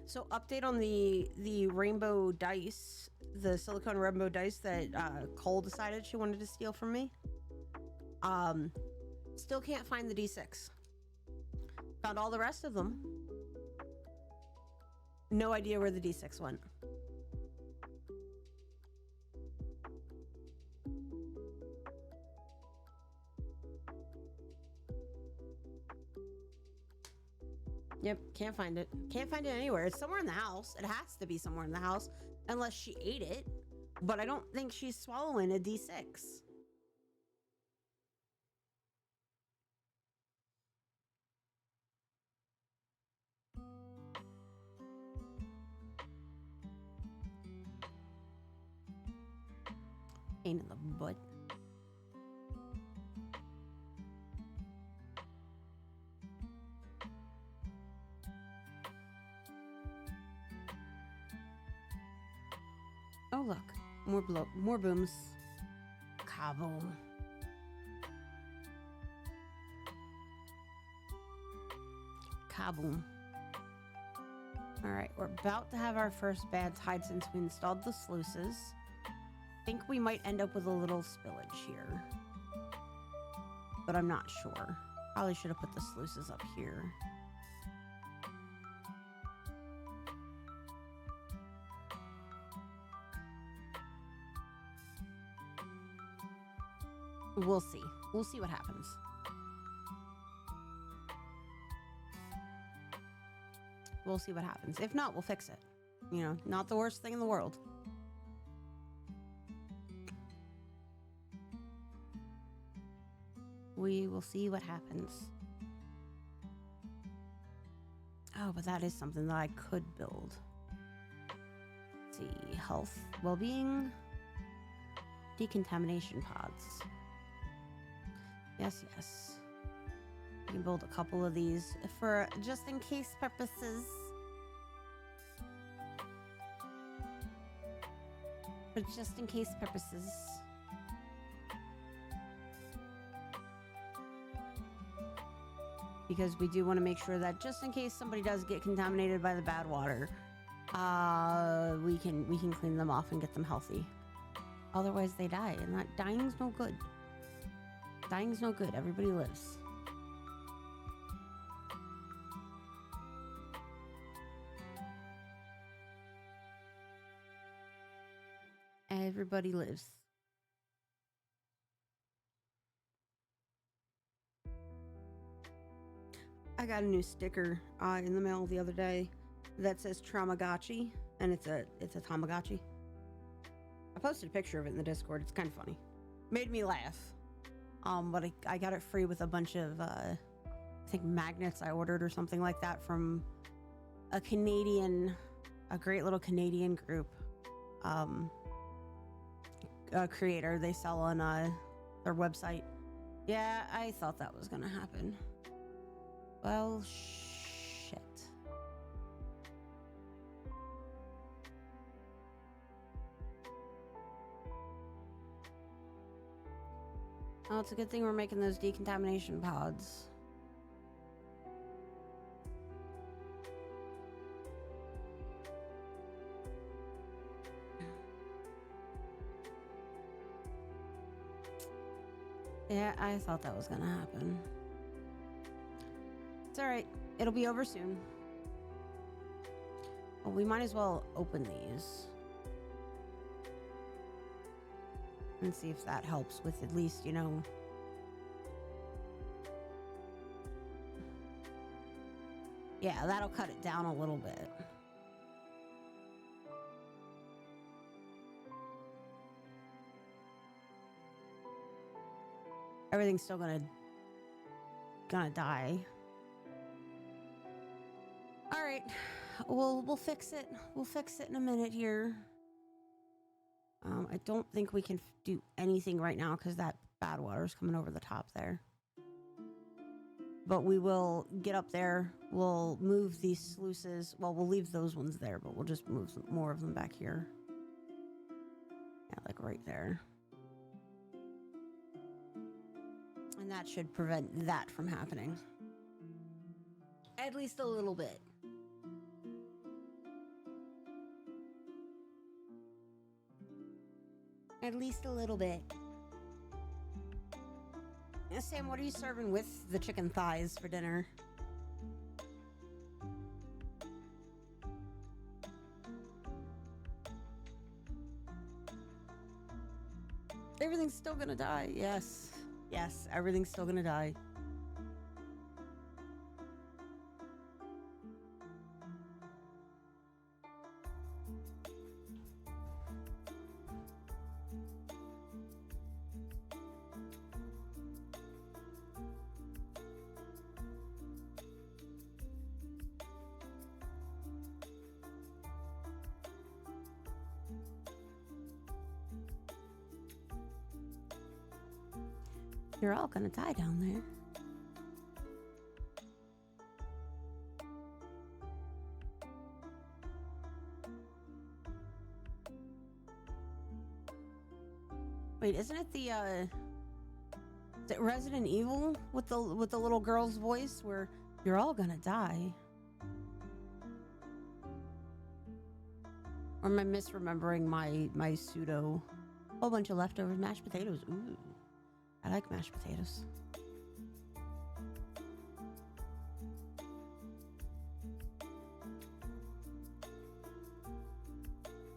So update on the rainbow dice, the silicone rainbow dice that Cole decided she wanted to steal from me. Still can't find the D6. Found all the rest of them. No idea where the D6 went. Yep, can't find it. Can't find it anywhere. It's somewhere in the house. It has to be somewhere in the house, unless she ate it. But I don't think she's swallowing a D6. Pain in the butt. Oh look, more booms. Kaboom. Kaboom. All right, we're about to have our first bad tide since we installed the sluices. Think we might end up with a little spillage here, but I'm not sure. Probably should have put the sluices up here. We'll see. We'll see what happens. We'll see what happens. If not, we'll fix it. You know, not the worst thing in the world. We will see what happens. Oh, but that is something that I could build. Let's see. Health, well-being, decontamination pods. Yes, yes. You can build a couple of these for just in case purposes. For just in case purposes. Because we do want to make sure that just in case somebody does get contaminated by the bad water, we can clean them off and get them healthy. Otherwise they die, and that dying's no good. Dying's no good. Everybody lives. Everybody lives. I got a new sticker in the mail the other day that says Traumagotchi, and it's a Tamagotchi. I posted a picture of it in the Discord. It's kind of funny. Made me laugh. But I got it free with a bunch of I think magnets I ordered or something like that from a great little Canadian group creator. They sell on their website. Yeah, I thought that was gonna happen. Well, shit. Oh, it's a good thing we're making those decontamination pods. Yeah, I thought that was gonna happen. It's alright. It'll be over soon. Well, we might as well open these. And see if that helps with at least, you know... Yeah, that'll cut it down a little bit. Everything's still gonna die. All right, we'll fix it. We'll fix it in a minute here. I don't think we can do anything right now because that bad water is coming over the top there. But we will get up there. We'll move these sluices. Well, we'll leave those ones there, but we'll just move some more of them back here. Yeah, like right there. And that should prevent that from happening. At least a little bit. At least a little bit. Sam, what are you serving with the chicken thighs for dinner? Everything's still gonna die. Yes. Yes, everything's still gonna die. You're all gonna die down there. Wait, isn't it the is it Resident Evil with the little girl's voice where you're all gonna die? Or am I misremembering my pseudo? Whole bunch of leftover mashed potatoes. Ooh, I like mashed potatoes.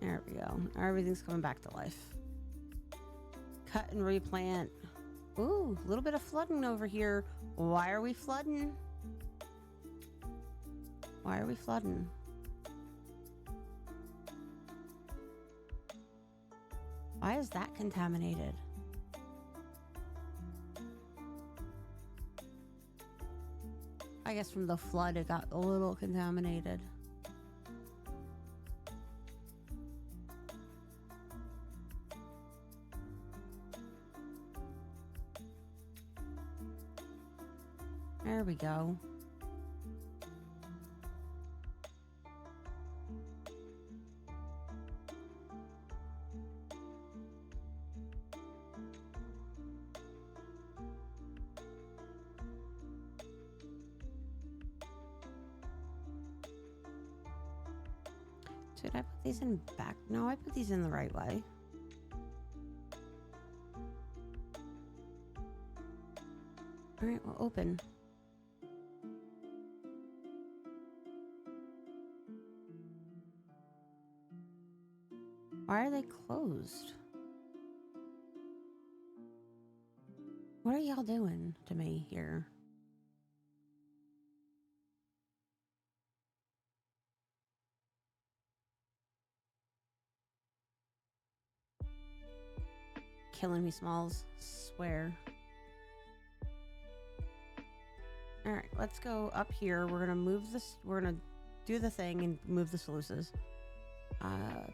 There we go. Everything's coming back to life. Cut and replant. Ooh, a little bit of flooding over here. Why are we flooding? Why are we flooding? Why is that contaminated? I guess from the flood it got a little contaminated. There we go. Did I put these in back? No, I put these in the right way. All right, we'll open. Why are they closed? What are y'all doing to me here? Killing me, Smalls. Swear. All right, let's go up here. We're gonna move this. We're gonna do the thing and move the sluices.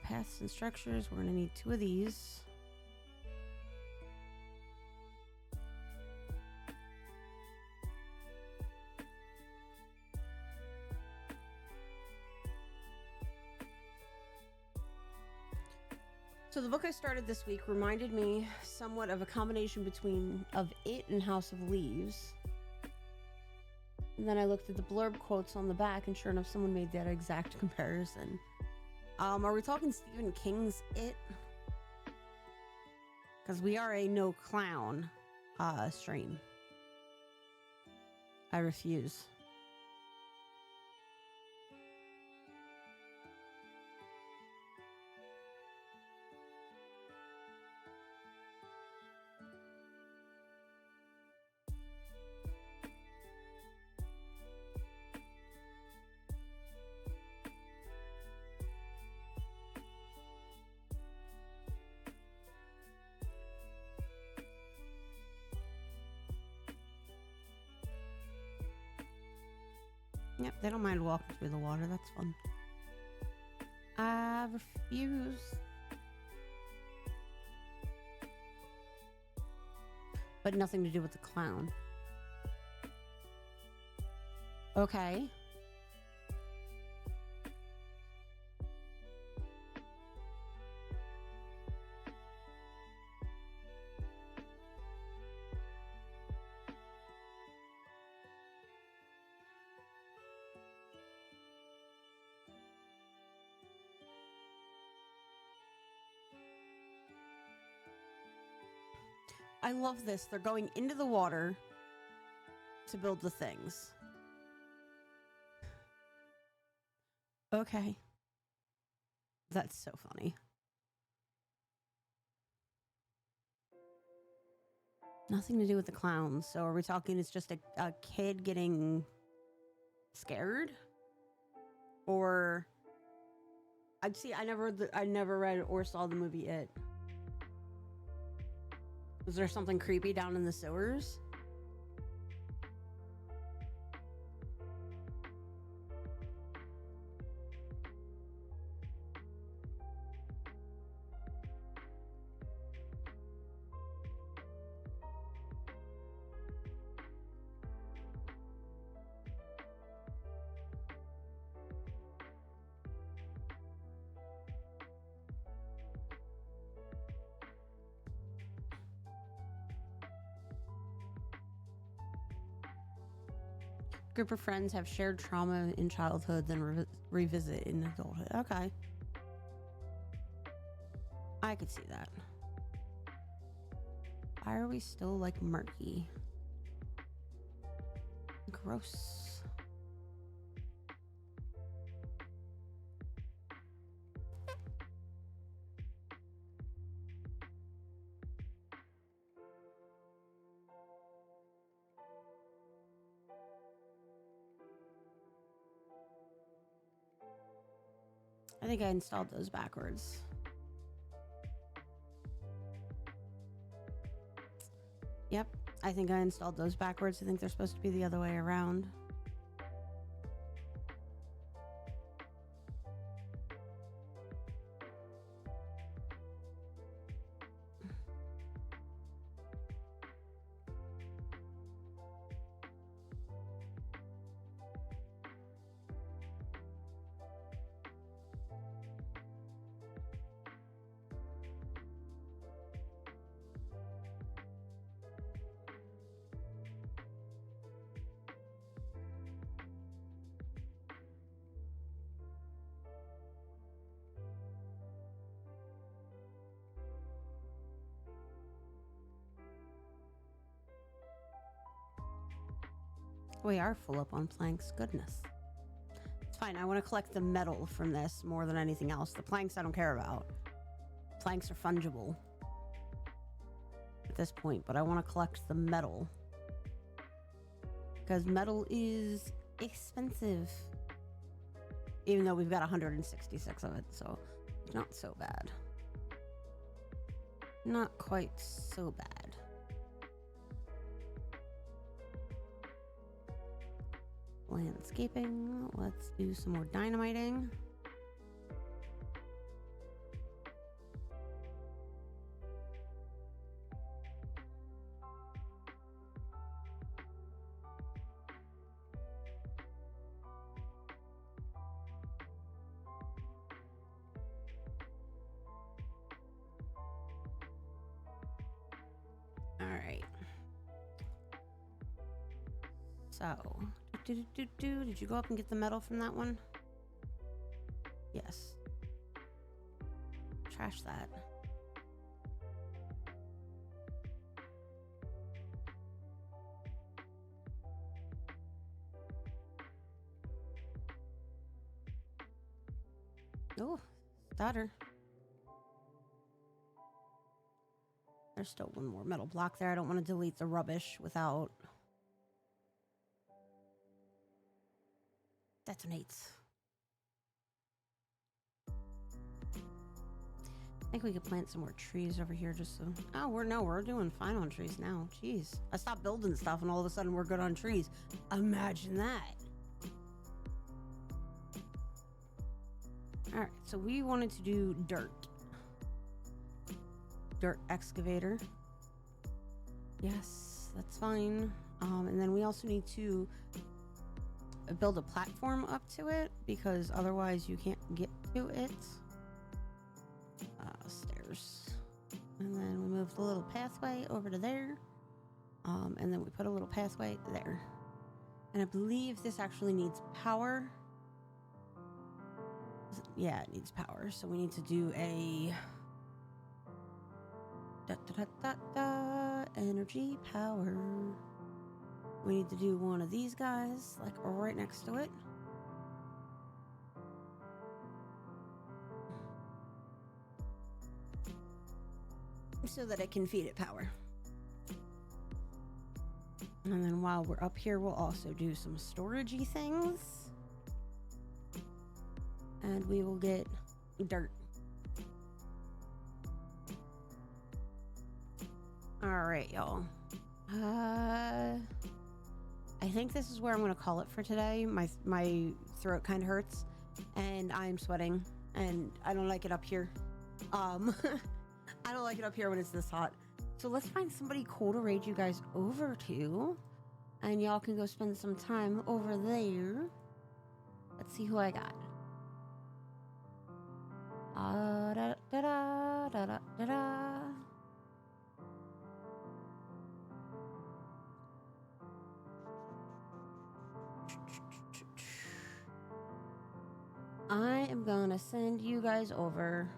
Paths and structures. We're gonna need 2 of these. So the book I started this week reminded me somewhat of a combination between of it and House of Leaves. And then I looked at the blurb quotes on the back, and sure enough, someone made that exact comparison. Are we talking Stephen King's It? Because we are a no clown stream. I refuse. Yep, they don't mind walking through the water. That's fun. I refuse. But nothing to do with the clown. Okay. I love this. They're going into the water to build the things. Okay. That's so funny. Nothing to do with the clowns. So are we talking it's just a kid getting scared? Or I'd see I never read or saw the movie It. Was there something creepy down in the sewers? Group of friends have shared trauma in childhood, then revisit in adulthood. Okay. I could see that. Why are we still like murky? Gross. think I installed those backwards. Yep, I think I installed those backwards. I think they're supposed to be the other way around. We are full up on planks. Goodness. It's fine. I want to collect the metal from this more than anything else. The planks I don't care about. Planks are fungible at this point, but I want to collect the metal. Because metal is expensive. Even though we've got 166 of it, so not so bad. Not quite so bad. Landscaping. Let's do some more dynamiting. All right. So, did you go up and get the metal from that one? Yes. Trash that. Oh, stutter. There's still one more metal block there. I don't want to delete the rubbish without... detonates. I think we could plant some more trees over here just so... Oh, we're doing fine on trees now. Jeez. I stopped building stuff and all of a sudden we're good on trees. Imagine that. Alright, so we wanted to do dirt. Dirt excavator. Yes, that's fine. And then we also need to build a platform up to it because otherwise you can't get to it. Stairs. And then we moved the little pathway over to there. And then we put a little pathway there. And I believe this actually needs power. Yeah, it needs power. So we need to do a energy power. We need to do one of these guys, like right next to it. So that it can feed it power. And then while we're up here, we'll also do some storagey things. And we will get dirt. All right, y'all. I think this is where I'm going to call it for today. My throat kind of hurts, and I'm sweating, and I don't like it up here. I don't like it up here when it's this hot. So let's find somebody cool to raid you guys over to, and y'all can go spend some time over there. Let's see who I got. Da da da da da da da. I am gonna send you guys over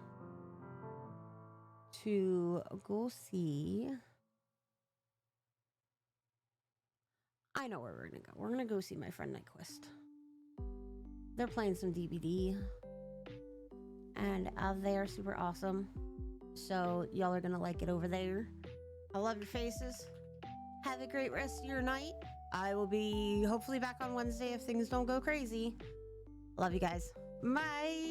to go see. I know where we're gonna go. We're gonna go see my friend Nyquist. They're playing some DBD, and they are super awesome. So y'all are gonna like it over there. I love your faces. Have a great rest of your night. I will be hopefully back on Wednesday if things don't go crazy. Love you guys. Bye.